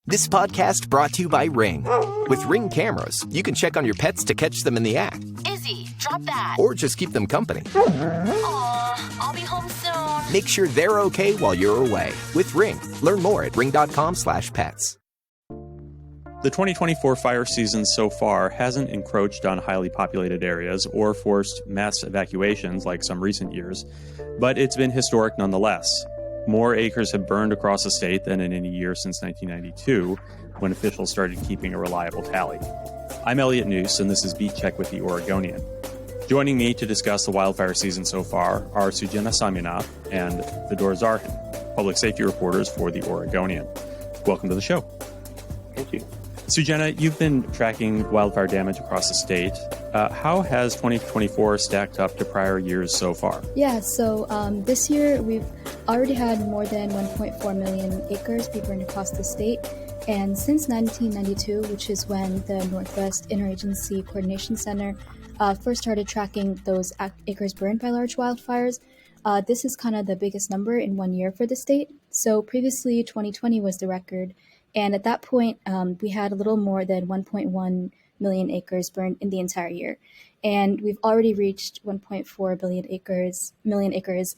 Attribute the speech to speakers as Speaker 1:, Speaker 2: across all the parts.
Speaker 1: This podcast brought to you by Ring. With Ring cameras, you can check on your pets to catch them in the act.
Speaker 2: Izzy, drop that.
Speaker 1: Or just keep them company.
Speaker 2: Aw, I'll be home soon.
Speaker 1: Make sure they're okay while you're away. With Ring. Learn more at ring.com/pets.
Speaker 3: The 2024 fire season so far hasn't encroached on highly populated areas or forced mass evacuations like some recent years, but it's been historic nonetheless. More acres have burned across the state than in any year since 1992, when officials started keeping a reliable tally. I'm Elliot Noose, and this is Beat Check with the Oregonian. Joining me to discuss the wildfire season so far are Sujena Soumyanath and Fedor Zarkin, public safety reporters for the Oregonian. Welcome to the show.
Speaker 4: Thank you.
Speaker 3: Sujena, you've been tracking wildfire damage across the state. How has 2024 stacked up to prior years so far?
Speaker 5: Yeah, so this year we've already had more than 1.4 million acres be burned across the state. And since 1992, which is when the Northwest Interagency Coordination Center first started tracking those acres burned by large wildfires, this is kind of the biggest number in 1 year for the state. So previously, 2020 was the record. And at that point, we had a little more than 1.1 million acres burned in the entire year. And we've already reached 1.4 million acres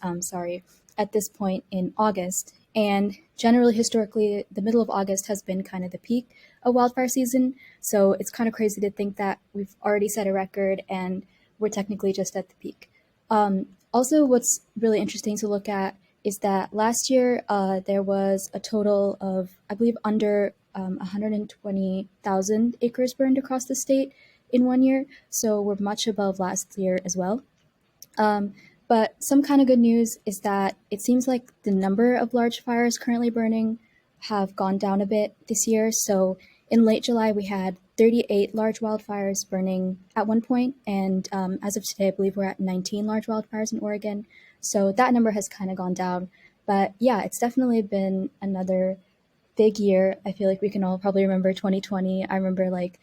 Speaker 5: at this point in August. And generally, historically, the middle of August has been kind of the peak of wildfire season. So it's kind of crazy to think that we've already set a record and we're technically just at the peak. Also, what's really interesting to look at is that last year there was a total of, I believe, under 120,000 acres burned across the state in 1 year. So we're much above last year as well. But some kind of good news is that it seems like the number of large fires currently burning have gone down a bit this year. So in late July, we had 38 large wildfires burning at one point. And as of today, I believe we're at 19 large wildfires in Oregon. So that number has kind of gone down. But yeah, it's definitely been another big year. I feel like we can all probably remember 2020. I remember like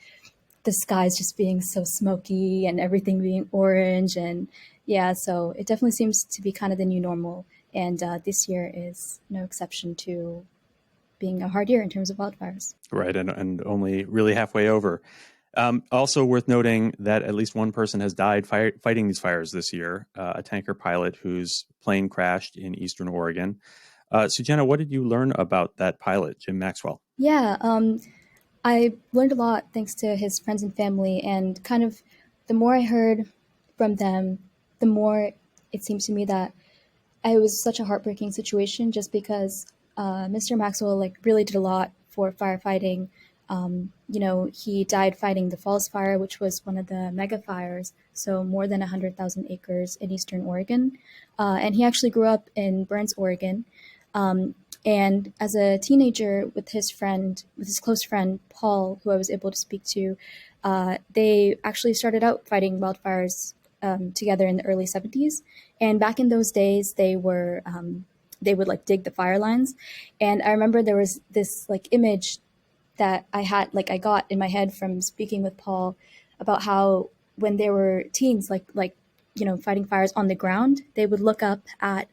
Speaker 5: the skies just being so smoky and everything being orange. And yeah, so it definitely seems to be kind of the new normal. And this year is no exception to being a hard year in terms of wildfires.
Speaker 3: Right, and only really halfway over. Also worth noting that at least one person has died fighting these fires this year, a tanker pilot whose plane crashed in eastern Oregon. Sujena, what did you learn about that pilot, Jim Maxwell?
Speaker 5: Yeah, I learned a lot thanks to his friends and family, and kind of the more I heard from them, the more it seems to me that it was such a heartbreaking situation just because Mr. Maxwell really did a lot for firefighting. He died fighting the Falls Fire, which was one of the mega fires, so more than 100,000 acres in eastern Oregon. And he actually grew up in Burns, Oregon. And as a teenager with his close friend, Paul, who I was able to speak to, they actually started out fighting wildfires together in the early 70s. And back in those days, they would dig the fire lines. And I remember there was this image that I got in my head from speaking with Paul about how when they were teens, fighting fires on the ground, they would look up at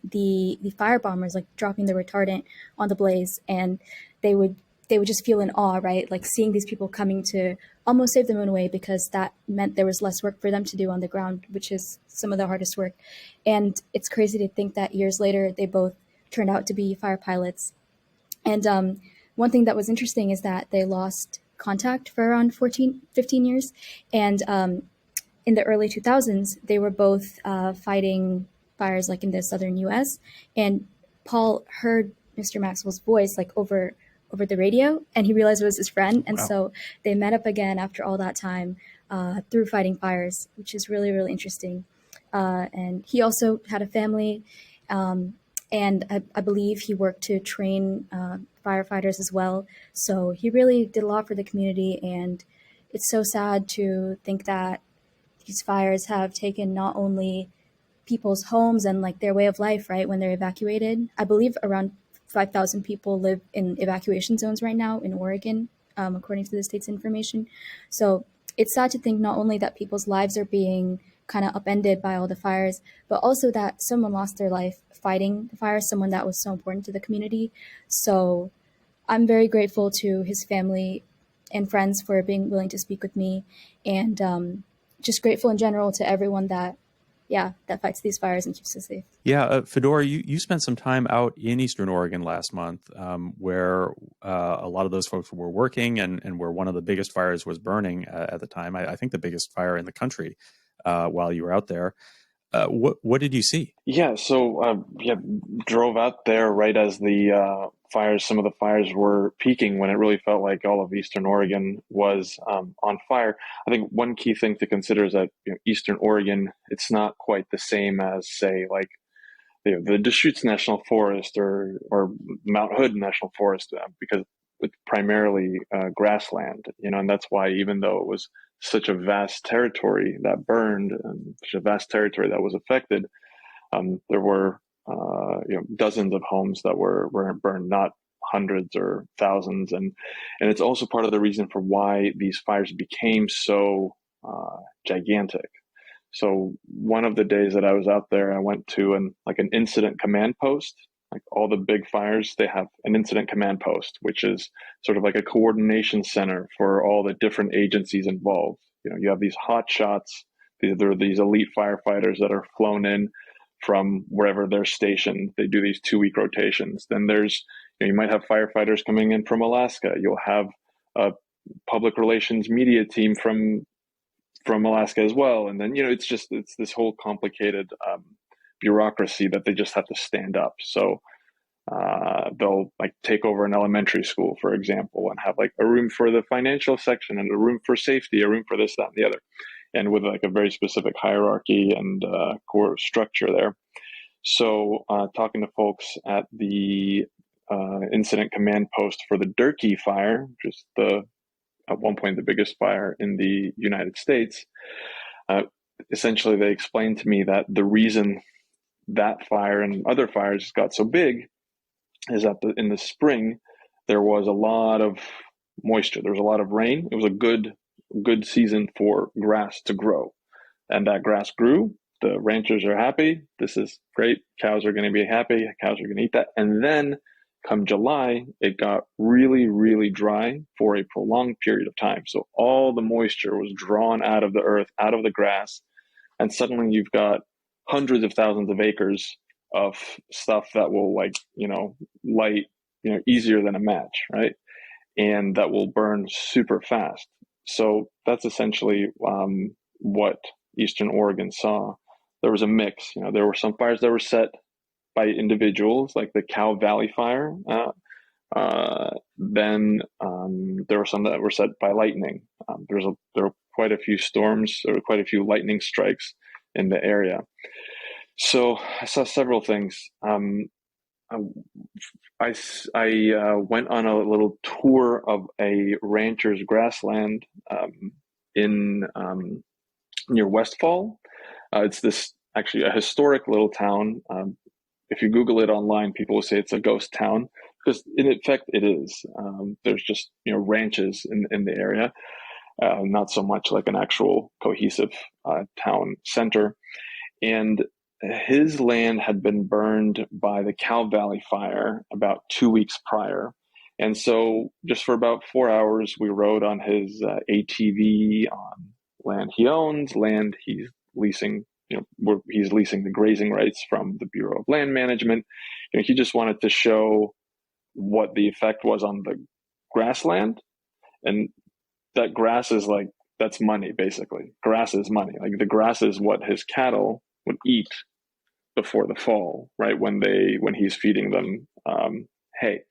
Speaker 5: the fire bombers, dropping the retardant on the blaze, and they would just feel in awe, right? Seeing these people coming to almost save them in a way, because that meant there was less work for them to do on the ground, which is some of the hardest work. And it's crazy to think that years later, they both turned out to be fire pilots. And one thing that was interesting is that they lost contact for around 15 years. And in the early 2000s, they were both fighting fires in the southern U.S. And Paul heard Mr. Maxwell's voice over the radio, and he realized it was his friend. And So they met up again after all that time through fighting fires, which is really, really interesting. And he also had a family, and I believe he worked to train firefighters as well. So he really did a lot for the community, and it's so sad to think that these fires have taken not only people's homes and their way of life, right, when they're evacuated. I believe around 5,000 people live in evacuation zones right now in Oregon, according to the state's information. So it's sad to think not only that people's lives are being kind of upended by all the fires, but also that someone lost their life fighting the fire, someone that was so important to the community. So I'm very grateful to his family and friends for being willing to speak with me, and just grateful in general to everyone that, yeah, that fights these fires and keeps us safe.
Speaker 3: Yeah, Fedor, you spent some time out in Eastern Oregon last month, where a lot of those folks were working, and where one of the biggest fires was burning at the time. I think the biggest fire in the country while you were out there. What did you see?
Speaker 4: Yeah, so drove out there right as the some of the fires were peaking, when it really felt like all of Eastern Oregon was on fire. I think one key thing to consider is that Eastern Oregon, it's not quite the same as, say, like the Deschutes National Forest or Mount Hood National Forest, because it's primarily grassland, and that's why, even though it was such a vast territory that burned and such a vast territory that was affected, there were dozens of homes that were burned, not hundreds or thousands, and it's also part of the reason for why these fires became so gigantic. So one of the days that I was out there, I went to an incident command post. Like all the big fires, they have an incident command post, which is sort of like a coordination center for all the different agencies involved. You have these hot shots. There are these elite firefighters that are flown in from wherever they're stationed. They do these 2-week rotations. Then there's, you might have firefighters coming in from Alaska. You'll have a public relations media team from Alaska as well. And then, it's this whole complicated bureaucracy that they just have to stand up. So they'll take over an elementary school, for example, and have a room for the financial section and a room for safety, a room for this, that, and the other, and with a very specific hierarchy and core structure there. So talking to folks at the incident command post for the Durkee fire, which is at one point the biggest fire in the United States, essentially they explained to me that the reason that fire and other fires got so big is that in the spring there was a lot of moisture, there was a lot of rain. It was a good season for grass to grow, and that grass grew. The ranchers are happy. This is great. Cows are going to be happy. Cows are going to eat that. And then come July, it got really, really dry for a prolonged period of time. So all the moisture was drawn out of the earth, out of the grass, and suddenly you've got hundreds of thousands of acres of stuff that will light, easier than a match, right? And that will burn super fast. So that's essentially what Eastern Oregon saw. There was a mix. There were some fires that were set by individuals, like the Cow Valley fire. Then there were some that were set by lightning. There were quite a few storms, or quite a few lightning strikes in the area. So I saw several things. I went on a little tour of a rancher's grassland in near Westfall. It's this actually a historic little town. If you Google it online, people will say it's a ghost town, because in effect it is. There's just ranches in the area, not so much like an actual cohesive town center. And his land had been burned by the Cow Valley fire about 2 weeks prior. And so just for about 4 hours, we rode on his ATV on land he owns, land he's leasing. He's leasing the grazing rights from the Bureau of Land Management. He just wanted to show what the effect was on the grassland. And that grass is that's money, basically. Grass is money. The grass is what his cattle would eat before the fall, right? When he's feeding them hay.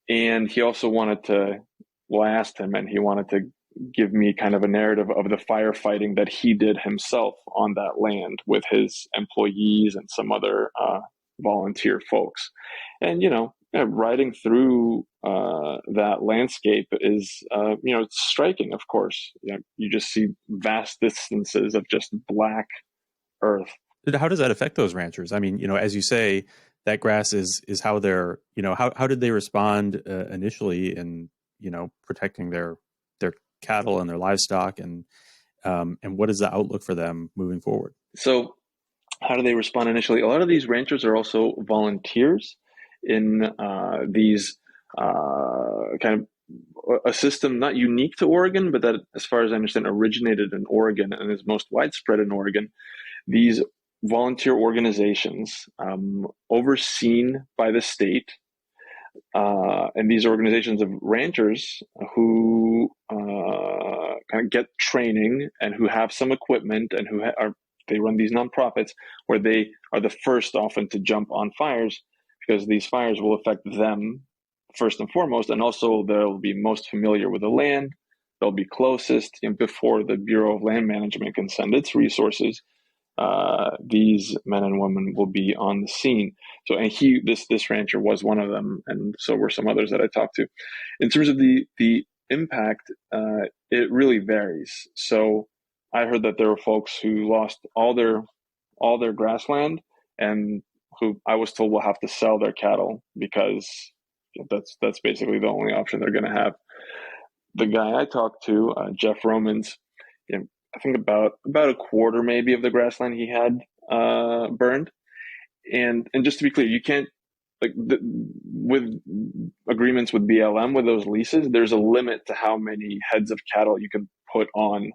Speaker 4: And he also wanted to, I asked him, and he wanted to give me kind of a narrative of the firefighting that he did himself on that land with his employees and some other volunteer folks. And, riding through that landscape is, it's striking, of course. You just see vast distances of just black earth.
Speaker 3: How does that affect those ranchers? I mean, as you say, that grass is how they're, how did they respond initially in, protecting their cattle and their livestock, and what is the outlook for them moving forward?
Speaker 4: So how do they respond initially? A lot of these ranchers are also volunteers in these kind of a system not unique to Oregon, but that, as far as I understand, originated in Oregon and is most widespread in Oregon. These volunteer organizations, overseen by the state, and these organizations of ranchers who kind of get training and who have some equipment and who they run these nonprofits where they are the first often to jump on fires, because these fires will affect them first and foremost, and also they'll be most familiar with the land. They'll be closest, before the Bureau of Land Management can send its resources. These men and women will be on the scene. So, and this rancher was one of them, and so were some others that I talked to. In terms of the impact, it really varies. So, I heard that there were folks who lost all their grassland, and who I was told will have to sell their cattle because that's basically the only option they're going to have. The guy I talked to, Jeff Romans, I think about a quarter maybe of the grassland he had burned. And just to be clear, you can't, with agreements with BLM, with those leases, there's a limit to how many heads of cattle you can put on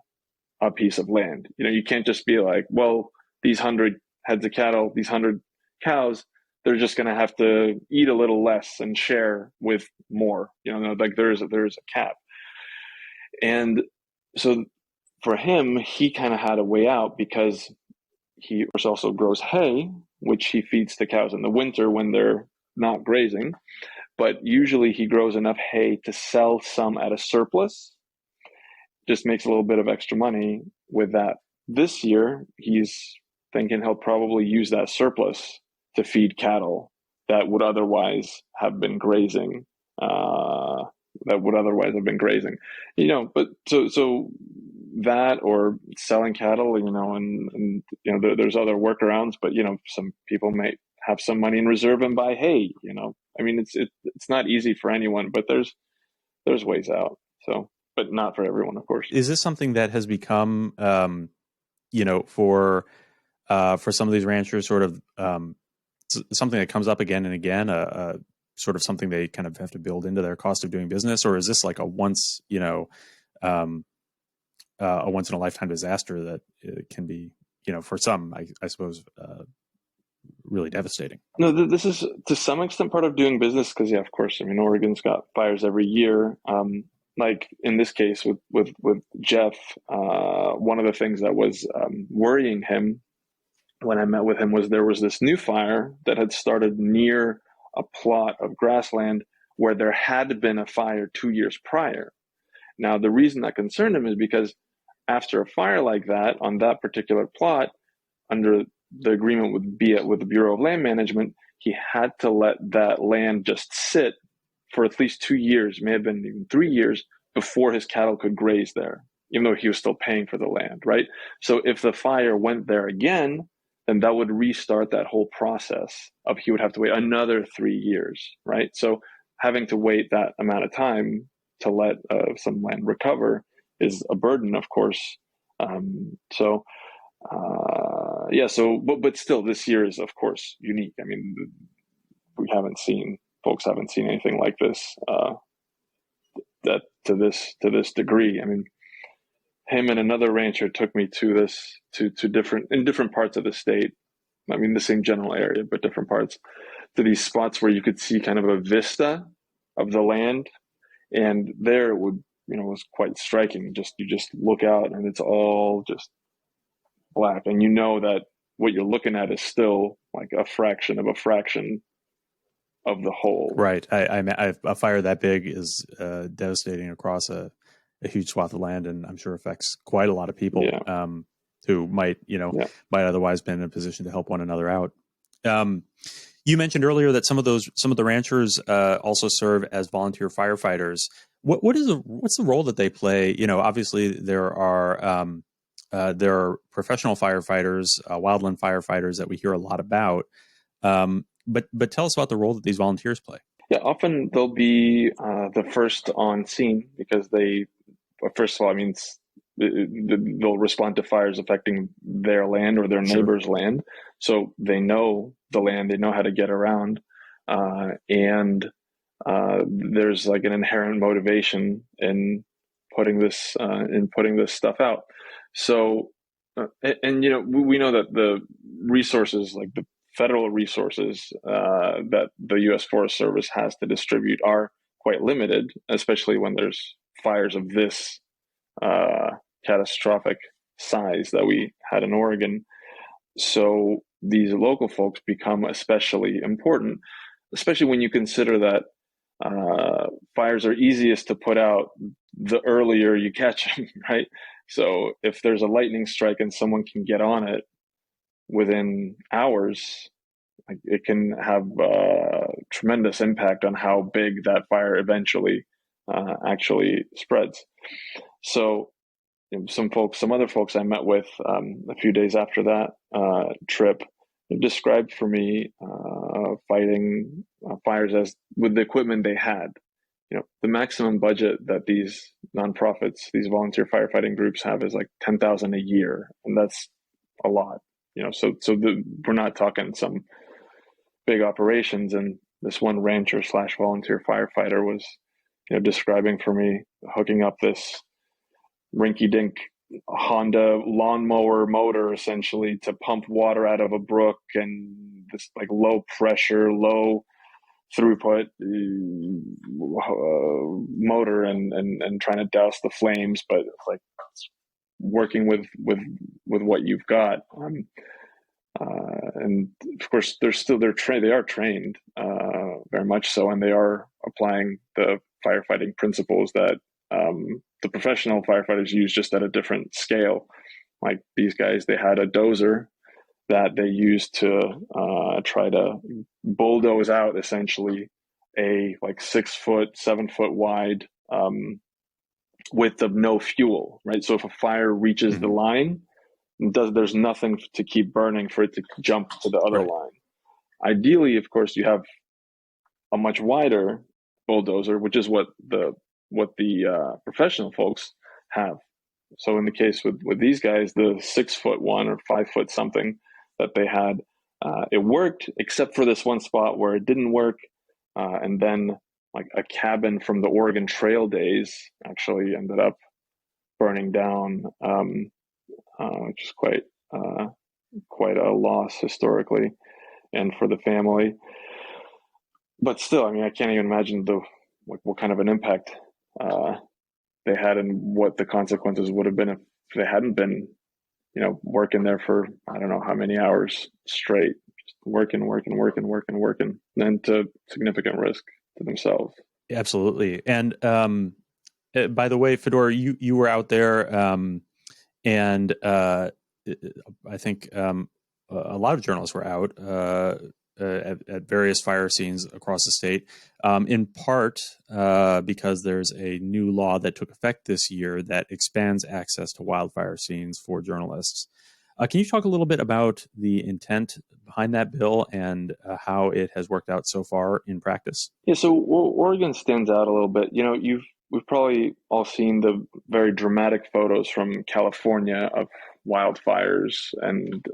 Speaker 4: a piece of land. You can't just be like, well, these 100 heads of cattle, these 100 cows, they're just going to have to eat a little less and share with more. There's a cap. And so for him, he kind of had a way out, because he also grows hay, which he feeds the cows in the winter when they're not grazing. But usually he grows enough hay to sell some at a surplus, just makes a little bit of extra money with that. This year, he's thinking he'll probably use that surplus to feed cattle that would otherwise have been grazing. But so that, or selling cattle, and there's other workarounds. But some people may have some money in reserve and buy hay. It's not easy for anyone, but there's ways out. So, but not for everyone, of course.
Speaker 3: Is this something that has become, for some of these ranchers, sort of something that comes up again and again, sort of something they kind of have to build into their cost of doing business? Or is this like a once in a lifetime disaster that can be, for some, I suppose, really devastating?
Speaker 4: No, this is to some extent part of doing business, because of course, Oregon's got fires every year. Like in this case with Jeff, one of the things that was worrying him when I met with him was there was this new fire that had started near a plot of grassland where there had been a fire 2 years prior. Now, the reason that concerned him is because after a fire like that on that particular plot, under the agreement with the Bureau of Land Management, he had to let that land just sit for at least 2 years, may have been even 3 years, before his cattle could graze there, even though he was still paying for the land, right? So if the fire went there again, then that would restart that whole process of he would have to wait another 3 years, right? So having to wait that amount of time to let some land recover is a burden, of course. But still, this year is, of course, unique. Folks haven't seen anything like this, that to this degree. Him and another rancher took me to different parts of the state. The same general area, but different parts, to these spots where you could see kind of a vista of the land. And there it was quite striking. You just look out and it's all just black. And that what you're looking at is still like a fraction of the whole.
Speaker 3: Right. A fire that big is devastating across a huge swath of land, and I'm sure affects quite a lot of people who might otherwise been in a position to help one another out. You mentioned earlier that some of the ranchers also serve as volunteer firefighters. What's the role that they play? Obviously there are professional firefighters, wildland firefighters that we hear a lot about. But tell us about the role that these volunteers play.
Speaker 4: Yeah, often they'll be the first on scene, because first of all, they'll respond to fires affecting their land or their neighbor's land. So they know the land, they know how to get around. And there's like an inherent motivation in putting this stuff out. So, and we know that the resources, like the federal resources that the U.S. Forest Service has to distribute, are quite limited, especially when there's fires of this catastrophic size that we had in Oregon. So these local folks become especially important, especially when you consider that fires are easiest to put out the earlier you catch them, right? So if there's a lightning strike and someone can get on it within hours, it can have tremendous impact on how big that fire eventually actually spreads. So some other folks I met with a few days after that trip described for me fighting fires as with the equipment they had. The maximum budget that these nonprofits, these volunteer firefighting groups have is like $10,000 a year, and that's a lot. So we're not talking some big operations. And this one rancher / volunteer firefighter was, describing for me hooking up this rinky-dink Honda lawnmower motor essentially to pump water out of a brook, and this like low pressure, low throughput motor and trying to douse the flames, but it's like working with what you've got. And of course they are trained very much so, and they are applying the firefighting principles that the professional firefighters use, just at a different scale. Like these guys, they had a dozer that they used to try to bulldoze out essentially a like 6 foot, 7 foot wide width of no fuel, right? So if a fire reaches the line, there's nothing to keep burning for it to jump to the other line. Ideally, of course, you have a much wider bulldozer, which is what the professional folks have. So in the case with these guys, the 6 foot one or 5 foot something that they had, it worked except for this one spot where it didn't work. And then like a cabin from the Oregon Trail days actually ended up burning down, which is quite a loss historically and for the family. But still, I mean, I can't even imagine what kind of an impact they had and what the consequences would have been if they hadn't been, working there for I don't know how many hours straight, just working, and to significant risk to themselves.
Speaker 3: Absolutely. And by the way, Fedor, you were out there, and I think a lot of journalists were out at various fire scenes across the state, in part because there's a new law that took effect this year that expands access to wildfire scenes for journalists. Can you talk a little bit about the intent behind that bill and how it has worked out so far in practice?
Speaker 4: Yeah, so Oregon stands out a little bit. We've probably all seen the very dramatic photos from California of wildfires, and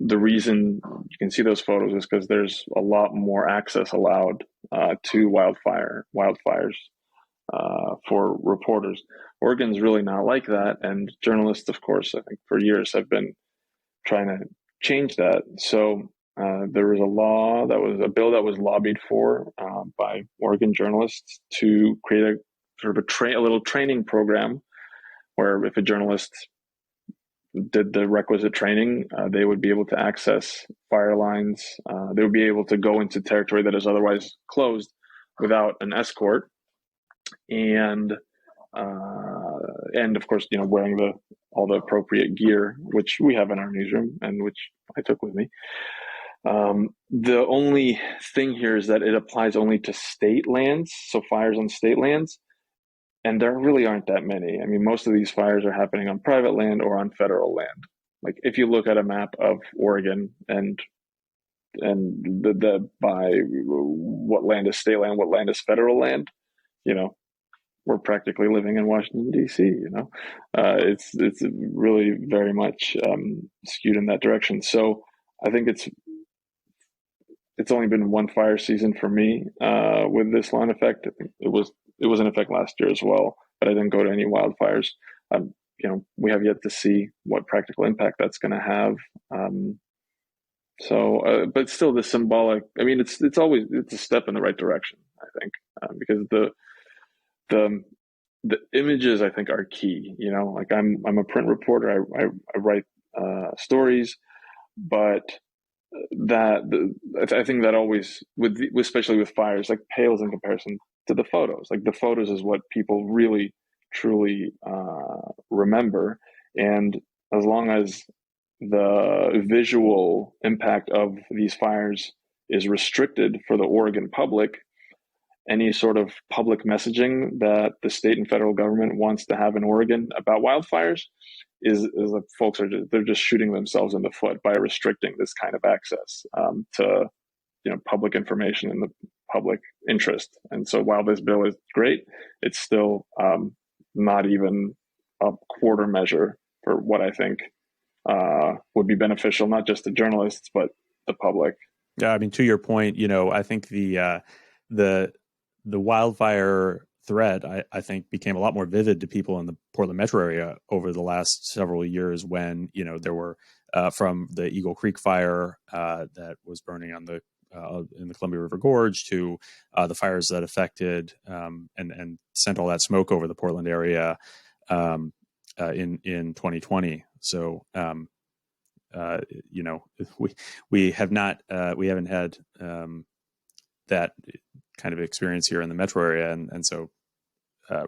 Speaker 4: the reason you can see those photos is because there's a lot more access allowed to wildfires for reporters. Oregon's really not like that, and journalists, of course, I think for years have been trying to change that. So there was a bill that was lobbied for by Oregon journalists to create a sort of a little training program where if a journalist did the requisite training, they would be able to access fire lines. They would be able to go into territory that is otherwise closed without an escort, and of course, wearing all the appropriate gear, which we have in our newsroom and which I took with me. The only thing here is that it applies only to state lands, so fires on state lands. And there really aren't that many. I mean, most of these fires are happening on private land or on federal land. Like if you look at a map of Oregon and by what land is state land, what land is federal land, we're practically living in Washington, D.C., it's really very much skewed in that direction. So I think it's only been one fire season for me with this law in effect. I think it was in effect last year as well, but I didn't go to any wildfires. We have yet to see what practical impact that's going to have. But still, the symbolic. I mean, it's a step in the right direction, I think, because the images, I think, are key. Like I'm a print reporter. I write stories, but I think that always, especially with fires, like pales in comparison to the photos. Like the photos is what people really, truly remember, and as long as the visual impact of these fires is restricted for the Oregon public, any sort of public messaging that the state and federal government wants to have in Oregon about wildfires is like folks they're just shooting themselves in the foot by restricting this kind of access to public information in the public interest. And so while this bill is great, it's still not even a quarter measure for what I think would be beneficial, not just to journalists, but the public.
Speaker 3: Yeah, I mean, to your point, I think the wildfire threat, I think, became a lot more vivid to people in the Portland metro area over the last several years when, there were from the Eagle Creek fire that was burning on in the Columbia River Gorge to the fires that affected and sent all that smoke over the Portland area in 2020. So, we haven't had that kind of experience here in the metro area. And so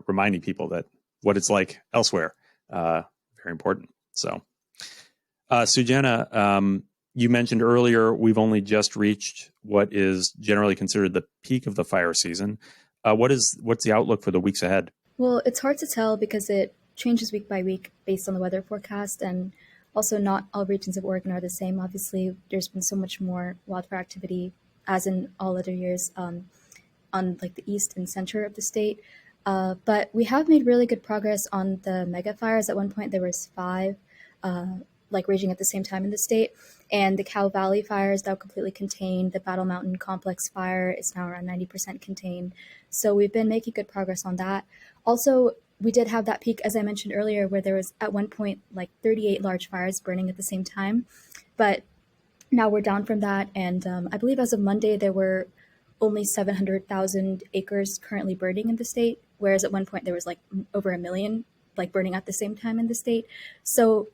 Speaker 3: reminding people that what it's like elsewhere, very important. So, Sujena, you mentioned earlier, we've only just reached what is generally considered the peak of the fire season. What's the outlook for the weeks ahead?
Speaker 5: Well, it's hard to tell because it changes week by week based on the weather forecast, and also not all regions of Oregon are the same. Obviously, there's been so much more wildfire activity as in all other years on like the east and center of the state. But we have made really good progress on the mega fires. At one point, there was 5 raging at the same time in the state. And the Cow Valley fire is now completely contained. The Battle Mountain Complex fire is now around 90% contained. So we've been making good progress on that. Also, we did have that peak, as I mentioned earlier, where there was at one point like 38 large fires burning at the same time. But now we're down from that. And I believe as of Monday, there were only 700,000 acres currently burning in the state, whereas at one point there was like over 1 million burning at the same time in the state. So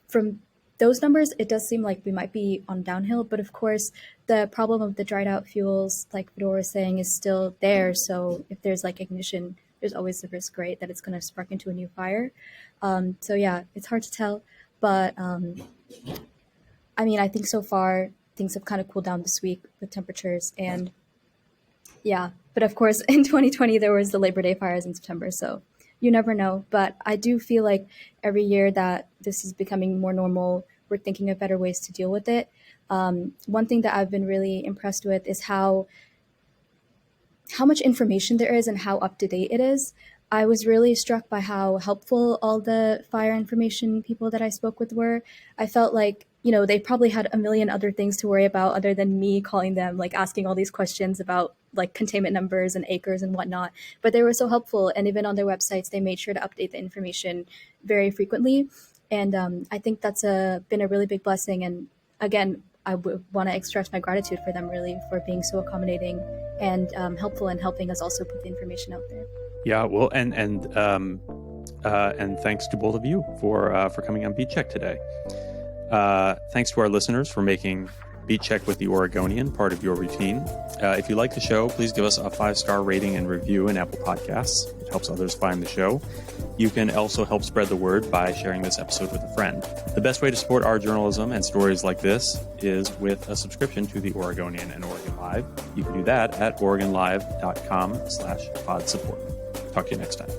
Speaker 5: from those numbers, it does seem like we might be on downhill. But of course, the problem of the dried out fuels, like Fedor was saying, is still there. So if there's ignition, there's always the risk, right, that it's going to spark into a new fire. So yeah, it's hard to tell. But I mean, I think so far things have kind of cooled down this week with temperatures. And yeah, but of course, in 2020, there was the Labor Day fires in September. So you never know. But I do feel like every year that this is becoming more normal, we're thinking of better ways to deal with it. One thing that I've been really impressed with is how much information there is and how up-to-date it is. I was really struck by how helpful all the fire information people that I spoke with were. I felt like, they probably had a million other things to worry about other than me calling them, asking all these questions about containment numbers and acres and whatnot. But they were so helpful. And even on their websites, they made sure to update the information very frequently. And I think that's been a really big blessing. And again, I would want to express my gratitude for them really for being so accommodating and helpful and helping us also put the information out there.
Speaker 3: Yeah, well, and thanks to both of you for coming on Beat Check today. Thanks to our listeners for making Beat Check with the Oregonian part of your routine. If you like the show, please give us a 5-star rating and review in Apple Podcasts. It helps others find the show. You can also help spread the word by sharing this episode with a friend. The best way to support our journalism and stories like this is with a subscription to the Oregonian and OregonLive. You can do that at OregonLive.com/pod support. Talk to you next time.